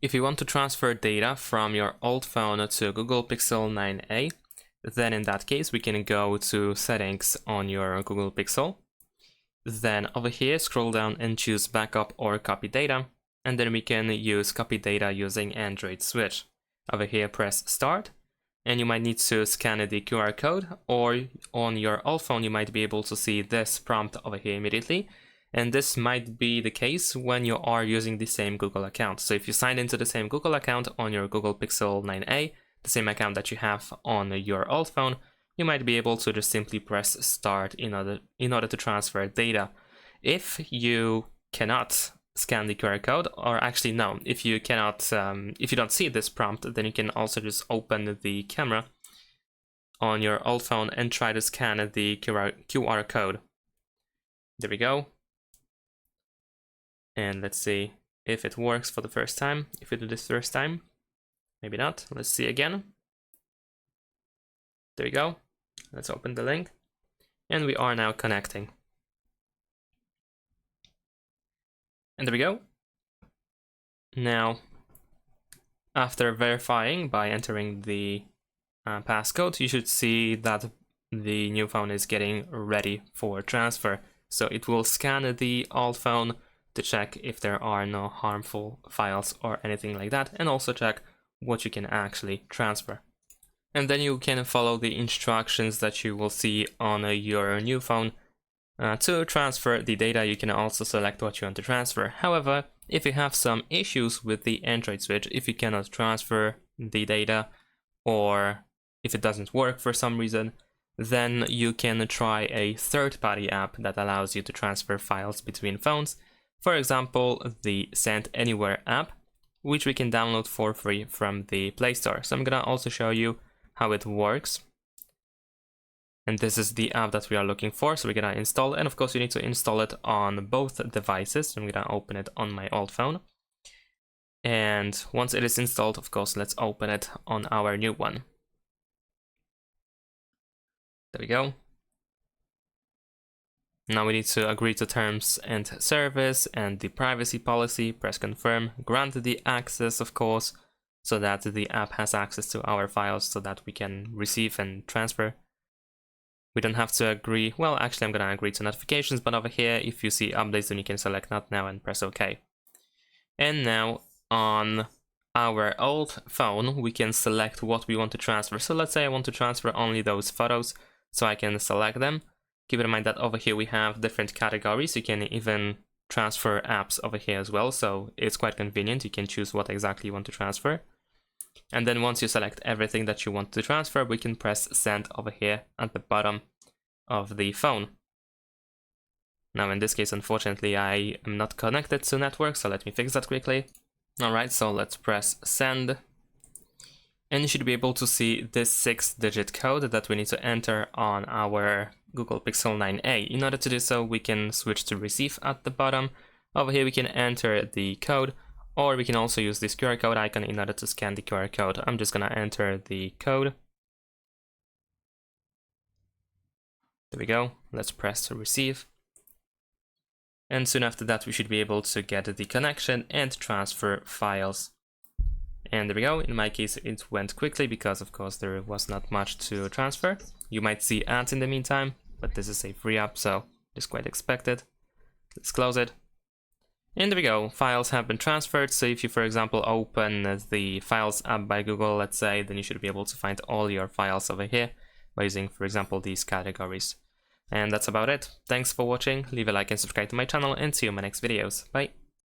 If you want to transfer data from your old phone to Google Pixel 9a, then in that case we can go to settings on your Google Pixel. Then over here scroll down and choose backup or copy data, and then we can use copy data using Android switch. Over here press start, and you might need to scan the QR code, or on your old phone you might be able to see this prompt over here immediately. And this might be the case when you are using the same Google account. So if you sign into the same Google account on your Google Pixel 9a, the same account that you have on your old phone, you might be able to just simply press start in order to transfer data. If you cannot scan the QR code, or actually no, if you cannot, if you don't see this prompt, then you can also just open the camera on your old phone and try to scan the QR code. There we go. And let's see if it works for the first time. If we do this first time, maybe not. Let's see again. There we go. Let's open the link. And we are now connecting. And there we go. Now, after verifying by entering the passcode, you should see that the new phone is getting ready for transfer. So it will scan the old phone to check if there are no harmful files or anything like that, and also check what you can actually transfer. And then you can follow the instructions that you will see on your new phone to transfer the data. You can also select what you want to transfer. However, if you have some issues with the Android switch, if you cannot transfer the data, or if it doesn't work for some reason, then you can try a third-party app that allows you to transfer files between phones. For example, the Send Anywhere app, which we can download for free from the Play Store. So I'm gonna also show you how it works. And this is the app that we are looking for, so we're gonna install it. And of course you need to install it on both devices. So I'm gonna open it on my old phone. And once it is installed, of course, let's open it on our new one. There we go. Now we need to agree to terms and service and the privacy policy, press confirm, grant the access, of course, so that the app has access to our files so that we can receive and transfer. We don't have to agree, well, actually I'm gonna agree to notifications, but over here, if you see updates, then you can select not now and press OK. And now on our old phone, we can select what we want to transfer. So let's say I want to transfer only those photos, so I can select them. Keep in mind that over here we have different categories. You can even transfer apps over here as well, so it's quite convenient. You can choose what exactly you want to transfer. And then once you select everything that you want to transfer, we can press send over here at the bottom of the phone. Now in this case, unfortunately, I am not connected to network, so let me fix that quickly. Alright, so let's press send. And you should be able to see this 6-digit code that we need to enter on our Google Pixel 9a. In order to do so, we can switch to receive at the bottom. Over here we can enter the code, or we can also use this QR code icon in order to scan the QR code. I'm just gonna enter the code. There we go. Let's press receive. And soon after that we should be able to get the connection and transfer files. And there we go. In my case it went quickly because of course there was not much to transfer. You might see ads in the meantime, but this is a free app, so it's quite expected. Let's close it. And there we go. Files have been transferred. So if you, for example, open the Files app by Google, let's say, then you should be able to find all your files over here by using, for example, these categories. And that's about it. Thanks for watching. Leave a like and subscribe to my channel, and see you in my next videos. Bye.